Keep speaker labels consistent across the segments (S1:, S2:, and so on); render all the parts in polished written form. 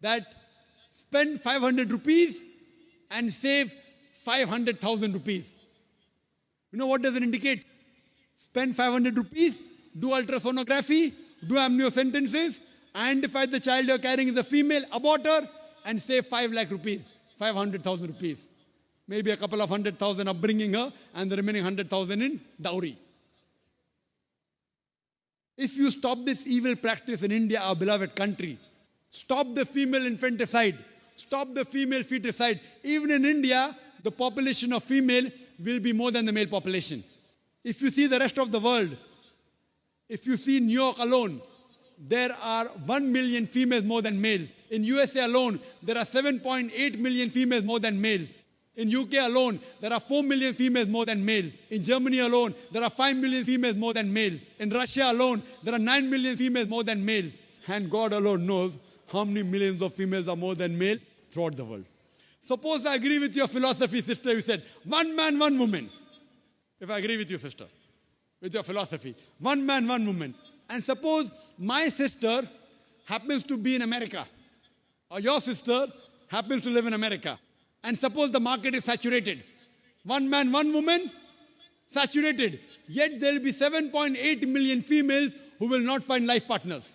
S1: that spend 500 rupees and save 500,000 rupees. You know what does it indicate? Spend 500 rupees, do ultrasonography, do amniocentesis, identify the child you're carrying is a female, abort her, and save 5 lakh rupees, 500,000 rupees. Maybe a couple of 100,000 upbringing her, and the remaining 100,000 in dowry. If you stop this evil practice in India, our beloved country, stop the female infanticide, stop the female feticide. Even in India, the population of female will be more than the male population. If you see the rest of the world, if you see New York alone, there are 1 million females more than males. In USA alone, there are 7.8 million females more than males. In UK alone, there are 4 million females more than males. In Germany alone, there are 5 million females more than males. In Russia alone, there are 9 million females more than males. And God alone knows how many millions of females are more than males throughout the world. Suppose I agree with your philosophy, sister. You said, one man, one woman. If I agree with you, sister, with your philosophy, one man, one woman. And suppose my sister happens to be in America, or your sister happens to live in America. And suppose the market is saturated. One man, one woman, saturated. Yet there will be 7.8 million females who will not find life partners.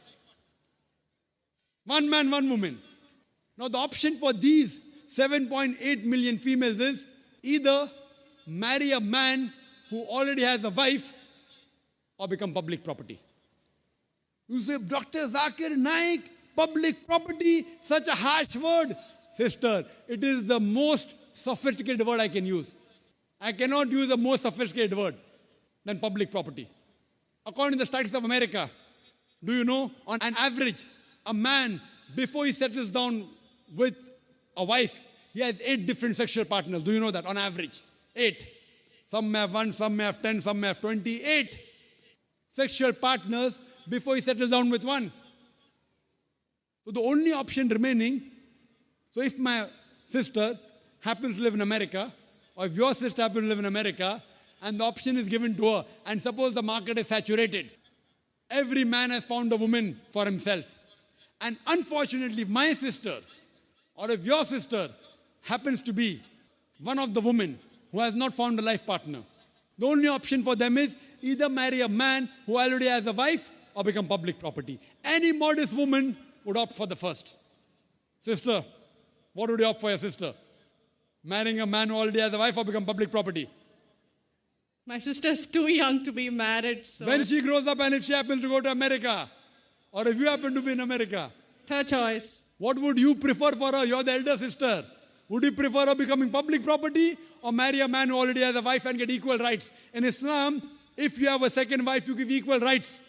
S1: One man, one woman. Now the option for these 7.8 million females is either marry a man who already has a wife or become public property. You say, Dr. Zakir Naik, public property, such a harsh word. Sister, it is the most sophisticated word I can use. I cannot use a more sophisticated word than public property. According to the Statistics of America, do you know, on an average, a man, before he settles down with a wife, he has 8 different sexual partners. Do you know that? On average, 8. Some may have 1, some may have 10, some may have 28 sexual partners before he settles down with one. So the only option remaining, so if my sister happens to live in America, or if your sister happens to live in America, and the option is given to her, and suppose the market is saturated, every man has found a woman for himself. And unfortunately, if my sister, or if your sister happens to be one of the women who has not found a life partner, the only option for them is either marry a man who already has a wife or become public property. Any modest woman would opt for the first. Sister, what would you opt for your sister? Marrying a man who already has a wife or become public property?
S2: My sister's too young to be married. So
S1: when she grows up and if she happens to go to America, or if you happen to be in America,
S2: third choice.
S1: What would you prefer for her? You're the elder sister. Would you prefer her becoming public property or marry a man who already has a wife and get equal rights? In Islam, if you have a second wife, you give equal rights.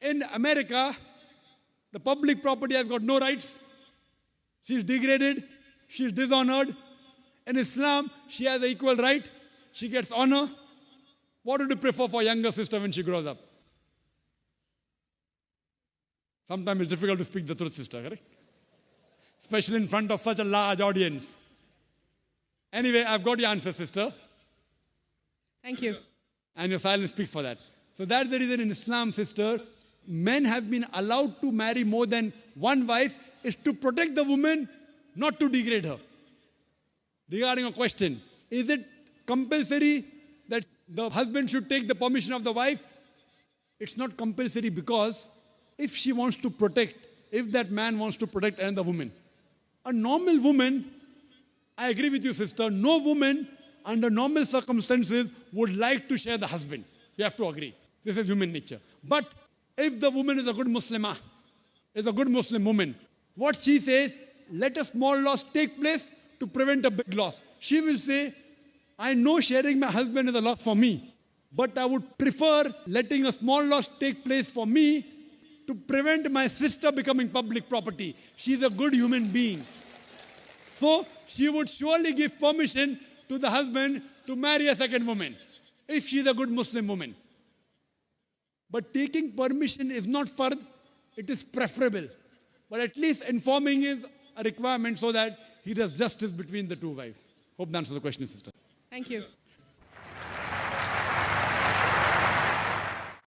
S1: In America, the public property has got no rights. She's degraded. She's dishonored. In Islam, she has an equal right. She gets honor. What would you prefer for younger sister when she grows up? Sometimes it's difficult to speak the truth, sister, correct? Especially in front of such a large audience. Anyway, I've got your answer, sister.
S2: Thank you.
S1: And your silence speaks for that. So that's the reason in Islam, sister, men have been allowed to marry more than one wife is to protect the woman, not to degrade her. Regarding a question, is it compulsory that the husband should take the permission of the wife? It's not compulsory because if she wants to protect, if that man wants to protect another woman, a normal woman, I agree with you, sister, no woman under normal circumstances would like to share the husband. You have to agree. This is human nature. But if the woman is a good Muslimah, is a good Muslim woman, what she says, let a small loss take place to prevent a big loss. She will say, I know sharing my husband is a loss for me, but I would prefer letting a small loss take place for me to prevent my sister becoming public property. She's a good human being. So she would surely give permission to the husband to marry a second woman, if she's a good Muslim woman. But taking permission is not fard, it is preferable. But at least informing is a requirement so that he does justice between the two wives. Hope that answers the question, sister.
S2: Thank you.